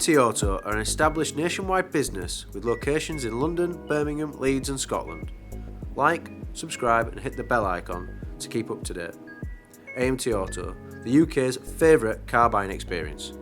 AMT Auto are an established nationwide business with locations in London, Birmingham, Leeds and Scotland. Like, subscribe and hit the bell icon to keep up to date. AMT Auto, the UK's favourite car buying experience.